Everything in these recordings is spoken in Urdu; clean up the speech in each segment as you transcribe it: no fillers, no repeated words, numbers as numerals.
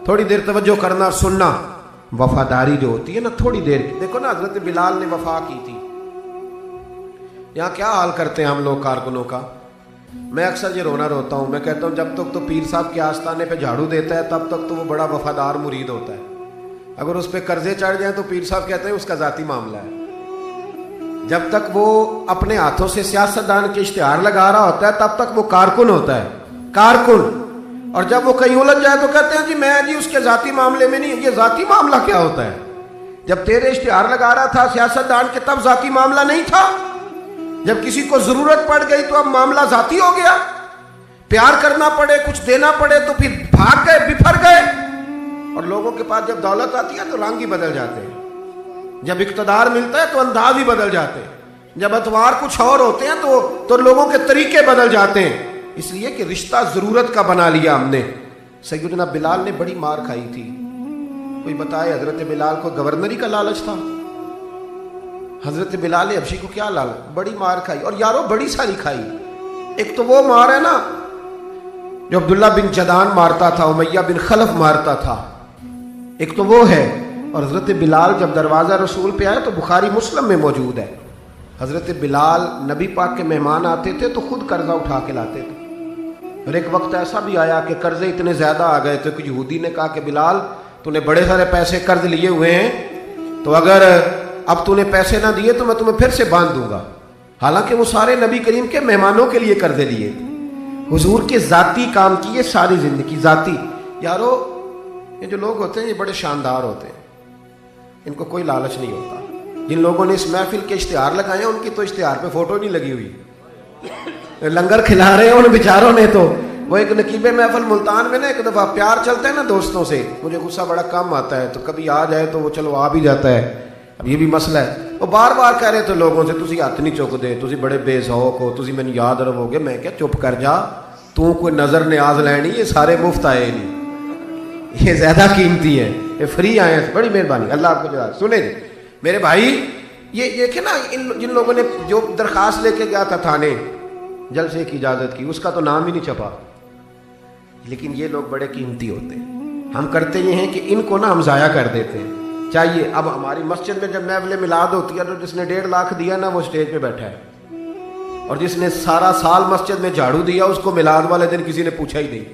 تھوڑی دیر توجہ کرنا اور سننا. وفاداری جو ہوتی ہے نا تھوڑی دیر کی, دیکھو نا حضرت بلال نے وفا کی تھی. یہاں کیا حال کرتے ہیں ہم لوگ کارکنوں کا. میں اکثر یہ رونا روتا ہوں, میں کہتا ہوں جب تک تو پیر صاحب کے آستانے پہ جھاڑو دیتا ہے تب تک تو وہ بڑا وفادار مرید ہوتا ہے. اگر اس پہ قرضے چڑھ جائیں تو پیر صاحب کہتے ہیں اس کا ذاتی معاملہ ہے. جب تک وہ اپنے ہاتھوں سے سیاستدان کے اشتہار لگا رہا ہوتا ہے تب تک وہ کارکن ہوتا ہے, کارکن. اور جب وہ کہیں الجھ جائے تو کہتے ہیں جی میں جی اس کے ذاتی معاملے میں نہیں. یہ ذاتی معاملہ کیا ہوتا ہے؟ جب تیرے اشتہار لگا رہا تھا سیاستدان کے تب ذاتی معاملہ نہیں تھا. جب کسی کو ضرورت پڑ گئی تو اب معاملہ ذاتی ہو گیا. پیار کرنا پڑے, کچھ دینا پڑے تو پھر بھاگ گئے, بفر گئے. اور لوگوں کے پاس جب دولت آتی ہے تو رنگ ہی بدل جاتے ہیں. جب اقتدار ملتا ہے تو انداز ہی بدل جاتے ہیں. جب اتوار کچھ اور ہوتے ہیں تو لوگوں کے طریقے بدل جاتے ہیں. اس لیے کہ رشتہ ضرورت کا بنا لیا ہم نے. سیدنا بلال نے بڑی مار کھائی تھی. کوئی بتائے حضرت بلال کو گورنری کا لالچ تھا؟ حضرت بلال حبشی کو کیا لالچ؟ بڑی مار کھائی. اور یارو بڑی ساری کھائی. ایک تو وہ مار ہے نا جو عبداللہ بن جدان مارتا تھا, امیہ بن خلف مارتا تھا, ایک تو وہ ہے. اور حضرت بلال جب دروازہ رسول پہ آئے تو بخاری مسلم میں موجود ہے, حضرت بلال نبی پاک کے مہمان آتے تھے تو خود قرضہ اٹھا کے لاتے تھے. اور ایک وقت ایسا بھی آیا کہ قرضے اتنے زیادہ آ گئے تھے کہ یہودی نے کہا کہ بلال تو نے بڑے سارے پیسے قرض لیے ہوئے ہیں, تو اگر اب تو نے پیسے نہ دیے تو میں تمہیں پھر سے باندھ دوں گا. حالانکہ وہ سارے نبی کریم کے مہمانوں کے لیے قرضے لیے تھے, حضور کے ذاتی کام کیے ساری زندگی ذاتی. یارو یہ جو لوگ ہوتے ہیں یہ بڑے شاندار ہوتے ہیں, ان کو کوئی لالچ نہیں ہوتا. جن لوگوں نے اس محفل کے اشتہار لگائے ہیں ان کی تو اشتہار پہ فوٹو نہیں لگی ہوئی. لنگر کھلا رہے ہیں ان بیچاروں نے. تو وہ ایک نقیب محفل ملتان میں نا ایک دفعہ پیار چلتے ہیں نا دوستوں سے, مجھے غصہ بڑا کم آتا ہے تو کبھی آ جائے تو وہ چلو آ بھی جاتا ہے. اب یہ بھی مسئلہ ہے. وہ بار بار کہہ رہے تھے لوگوں سے تسی ہاتھ نہیں چک دے, تسی بڑے بے ذوق ہو, تسی میں یاد رہو گے. میں کیا چپ کر جا, تو کوئی نظر نیاز لینی, یہ سارے مفت آئے نہیں, یہ زیادہ قیمتی ہیں, یہ فری آئے ہیں. بڑی مہربانی, اللہ آپ کو جزا. سنیں جی میرے بھائی, یہ دیکھیں نا جن لوگوں نے جو درخواست لے کے گیا تھا تھانے جلسے کی اجازت کی, اس کا تو نام ہی نہیں چھپا. لیکن یہ لوگ بڑے قیمتی ہوتے ہیں. ہم کرتے یہ ہیں کہ ان کو نا ہم ضائع کر دیتے ہیں. چاہیے اب ہماری مسجد میں جب محفل میلاد ہوتی ہے تو جس نے 1.5 لاکھ دیا نا وہ اسٹیج پہ بیٹھا ہے, اور جس نے سارا سال مسجد میں جھاڑو دیا اس کو میلاد والے دن کسی نے پوچھا ہی نہیں.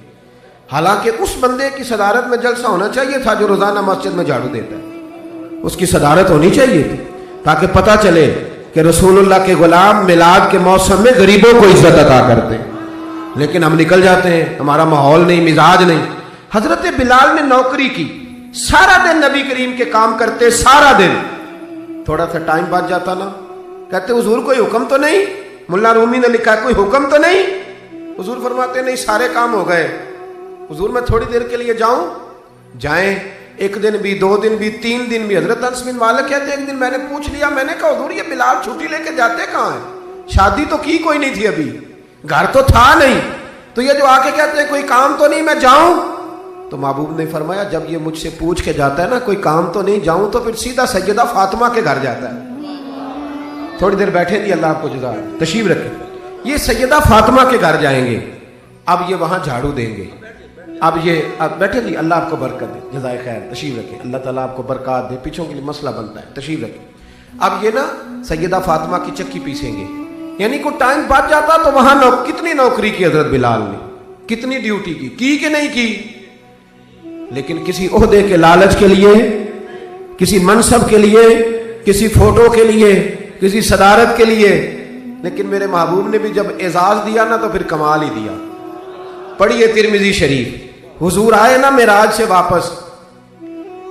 حالانکہ اس بندے کی صدارت میں جلسہ ہونا چاہیے تھا جو روزانہ مسجد میں جھاڑو دیتا ہے, اس کی صدارت ہونی چاہیے تھی تاکہ پتہ چلے کہ رسول اللہ کے غلام میلاد کے موسم میں غریبوں کو عزت عطا کرتے ہیں. لیکن ہم نکل جاتے ہیں, ہمارا ماحول نہیں, مزاج نہیں. حضرت بلال نے نوکری کی, سارا دن نبی کریم کے کام کرتے, سارا دن. تھوڑا سا ٹائم بچ جاتا نا, کہتے حضور کوئی حکم تو نہیں, ملا رومی نے لکھا کوئی حکم تو نہیں. حضور فرماتے نہیں سارے کام ہو گئے. حضور میں تھوڑی دیر کے لیے جاؤں؟ جائیں. 1 دن بھی, 2 دن بھی, 3 دن بھی. حضرت انس بن مالک کہتے ہیں ایک دن میں نے پوچھ لیا, میں نے کہا حضور یہ بلال چھٹی لے کے جاتے کہاں ہیں؟ شادی تو کی کوئی نہیں تھی ابھی, گھر تو تھا نہیں, تو یہ جو آ کے کہتے ہیں کوئی کام تو نہیں میں جاؤں. تو محبوب نے فرمایا جب یہ مجھ سے پوچھ کے جاتا ہے نا کوئی کام تو نہیں جاؤں, تو پھر سیدھا سیدہ فاطمہ کے گھر جاتا ہے. تھوڑی دیر بیٹھے دی, اللہ آپ کو جزا تشریف رکھے. یہ سیدہ فاطمہ کے گھر جائیں گے, اب یہ وہاں جھاڑو دیں گے. اب بیٹھے دی, اللہ آپ کو برکت دے, جزائے خیر, تشریف رکھیں. اللہ تعالیٰ آپ کو برکات دے, پیچھوں کے لیے مسئلہ بنتا ہے, تشریف رکھیں. اب یہ نا سیدہ فاطمہ کی چکی پیسیں گے, یعنی کوئی ٹائم بچ جاتا تو وہاں کتنی نوکری کی حضرت بلال نے, کتنی ڈیوٹی کی کہ نہیں کی. لیکن کسی عہدے کے لالچ کے لیے, کسی منصب کے لیے, کسی فوٹو کے لیے, کسی صدارت کے لیے. لیکن میرے محبوب نے بھی جب اعزاز دیا نا تو پھر کمال ہی دیا. پڑھیے ترمذی شریف, حضور آئے نا معراج سے واپس.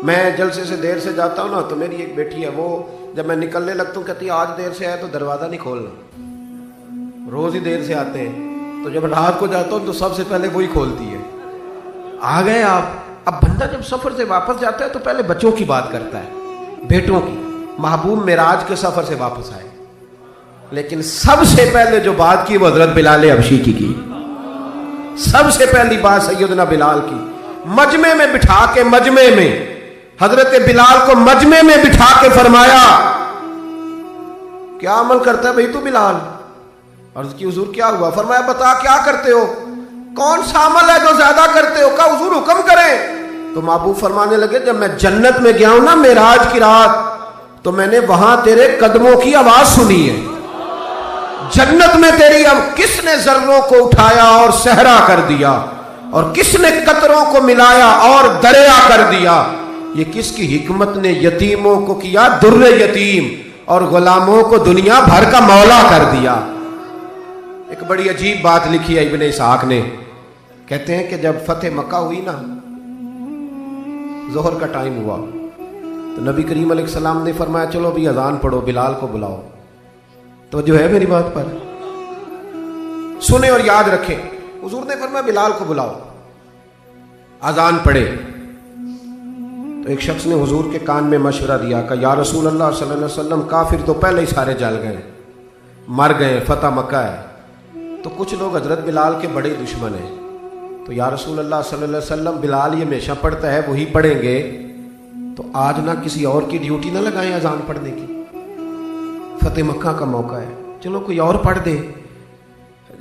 میں جلسے سے دیر سے جاتا ہوں نا تو میری ایک بیٹی ہے, وہ جب میں نکلنے لگتا ہوں کہتی ہے آج دیر سے آئے تو دروازہ نہیں کھولنا. روز ہی دیر سے آتے ہیں, تو جب رات کو جاتا ہوں تو سب سے پہلے وہی کھولتی ہے. آ گئے آپ. اب بندہ جب سفر سے واپس جاتا ہے تو پہلے بچوں کی بات کرتا ہے, بیٹوں کی. محبوب معراج کے سفر سے واپس آئے, لیکن سب سے پہلے جو بات کی وہ حضرت بلال حبشی کی. سب سے پہلی بات سیدنا بلال کی. مجمع میں بٹھا کے, مجمع میں حضرت بلال کو مجمع میں بٹھا کے فرمایا کیا عمل کرتا ہے بھئی تو بلال؟ عرض کی حضور کیا ہوا؟ فرمایا بتا کیا کرتے ہو, کون سا عمل ہے جو زیادہ کرتے ہو؟ کہا حضور حکم کریں. تو محبوب فرمانے لگے جب میں جنت میں گیا ہوں نا معراج کی رات تو میں نے وہاں تیرے قدموں کی آواز سنی ہے. جنت میں تیری اب کس نے ذروں کو اٹھایا اور صحرا کر دیا اور کس نے قطروں کو ملایا اور دریا کر دیا. یہ کس کی حکمت نے یتیموں کو کیا در یتیم اور غلاموں کو دنیا بھر کا مولا کر دیا. ایک بڑی عجیب بات لکھی ہے ابن اسحاق نے. کہتے ہیں کہ جب فتح مکہ ہوئی نا ظہر کا ٹائم ہوا تو نبی کریم علیہ السلام نے فرمایا چلو بھی اذان پڑھو بلال کو بلاؤ. تو جو ہے میری بات پر سنیں اور یاد رکھیں. حضور نے فرمایا بلال کو بلاؤ اذان پڑھے. تو ایک شخص نے حضور کے کان میں مشورہ دیا کہ یا رسول اللہ صلی اللہ علیہ وسلم کافر تو پہلے ہی سارے جل گئے مر گئے فتح مکہ ہے تو کچھ لوگ حضرت بلال کے بڑے دشمن ہیں. تو یا رسول اللہ صلی اللہ علیہ وسلم بلال یہ ہمیشہ پڑھتا ہے وہی پڑھیں گے تو آج نہ کسی اور کی ڈیوٹی نہ لگائیں اذان پڑھنے کی. فتح مکہ کا موقع ہے چلو کوئی اور پڑھ دے.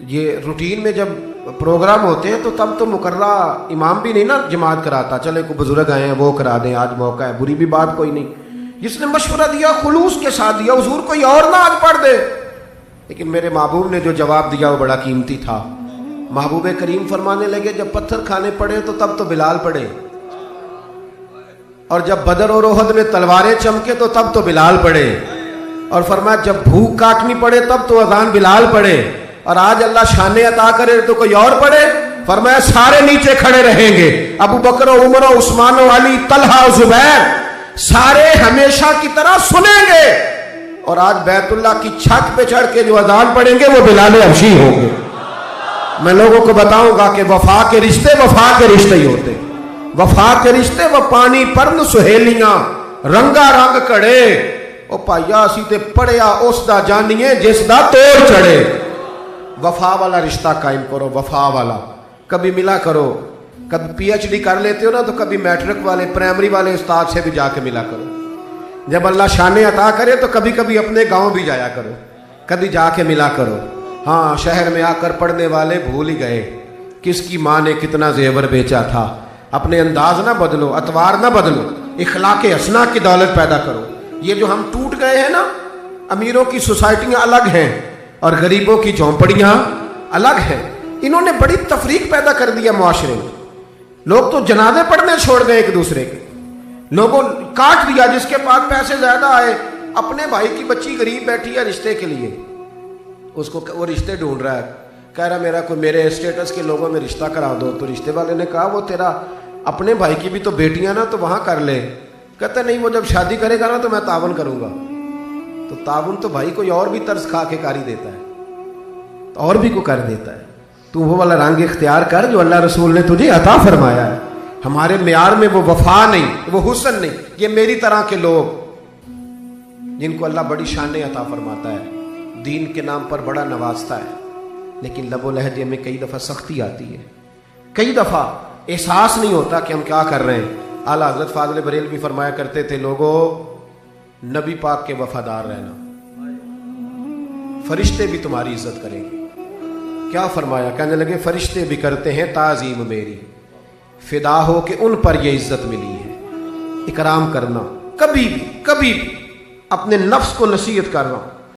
یہ روٹین میں جب پروگرام ہوتے ہیں تو تب تو مقررہ امام بھی نہیں نا جماعت کراتا. چلے کوئی بزرگ آئے ہیں وہ کرا دیں آج موقع ہے بری بھی بات کوئی نہیں. جس نے مشورہ دیا خلوص کے ساتھ دیا حضور کوئی اور نہ آج پڑھ دے. لیکن میرے محبوب نے جو جواب دیا وہ بڑا قیمتی تھا. محبوب کریم فرمانے لگے جب پتھر کھانے پڑے تو تب تو بلال پڑھے اور جب بدر اور احد میں تلواریں چمکے تو تب تو بلال پڑھے اور فرمایا جب بھوک کاٹنی پڑے تب تو اذان بلال پڑھے اور آج اللہ شانے عطا کرے تو کوئی اور پڑھے. فرمایا سارے نیچے کھڑے رہیں گے ابو بکر و عمر و عثمان و علی طلحہ و زبیر سارے ہمیشہ کی طرح سنیں گے اور آج بیت اللہ کی چھت پہ چڑھ کے جو اذان پڑھیں گے وہ بلال حبشی ہوں گے. میں لوگوں کو بتاؤں گا کہ وفا کے رشتے ہی ہوتے. وفا کے رشتے وہ پانی پرن سہیلیاں رنگا رنگ کڑے او پائیا اسی تے پڑیا اس دا جانیے جس دا توڑ چڑھے. وفا والا رشتہ قائم کرو. وفا والا کبھی ملا کرو. کبھی پی ایچ ڈی کر لیتے ہو نا تو کبھی میٹرک والے پرائمری والے استاد سے بھی جا کے ملا کرو. جب اللہ شانے عطا کرے تو کبھی کبھی اپنے گاؤں بھی جایا کرو. کبھی جا کے ملا کرو. ہاں شہر میں آ کر پڑھنے والے بھول ہی گئے کس کی ماں نے کتنا زیور بیچا تھا. اپنے انداز نہ بدلو اطوار نہ بدلو اخلاق حسنہ کی دولت پیدا کرو. یہ جو ہم ٹوٹ گئے ہیں نا امیروں کی سوسائٹیاں الگ ہیں اور غریبوں کی جھونپڑیاں الگ ہیں. انہوں نے بڑی تفریق پیدا کر دیا معاشرے میں. لوگ تو جنازے پڑھنے چھوڑ گئے ایک دوسرے کے. لوگوں کاٹ دیا جس کے پاس پیسے زیادہ آئے. اپنے بھائی کی بچی غریب بیٹھی ہے رشتے کے لیے اس کو وہ رشتے ڈھونڈ رہا ہے کہہ رہا میرا کوئی میرے اسٹیٹس کے لوگوں میں رشتہ کرا دو. تو رشتے والے نے کہا وہ تیرا اپنے بھائی کی بھی تو بیٹیاں نا تو وہاں کر لے. کہتا نہیں وہ جب شادی کرے گا نا تو میں تعاون کروں گا. تو تعاون تو بھائی کوئی اور بھی طرز کھا کے کاری دیتا ہے اور بھی کو کر دیتا ہے. تو وہ والا رنگ اختیار کر جو اللہ رسول نے تجھے عطا فرمایا ہے. ہمارے معیار میں وہ وفا نہیں وہ حسن نہیں. یہ میری طرح کے لوگ جن کو اللہ بڑی شانیں عطا فرماتا ہے دین کے نام پر بڑا نوازتا ہے لیکن لب و لہجے میں کئی دفعہ سختی آتی ہے. کئی دفعہ احساس نہیں ہوتا کہ ہم کیا کر رہے ہیں. اعلیٰ حضرت فاضل بریلوی بھی فرمایا کرتے تھے لوگوں نبی پاک کے وفادار رہنا فرشتے بھی تمہاری عزت کریں گے. کیا فرمایا کہنے لگے فرشتے بھی کرتے ہیں تعظیم میری فدا ہو کہ ان پر یہ عزت ملی ہے. اکرام کرنا کبھی بھی اپنے نفس کو نصیحت کر رہا ہوں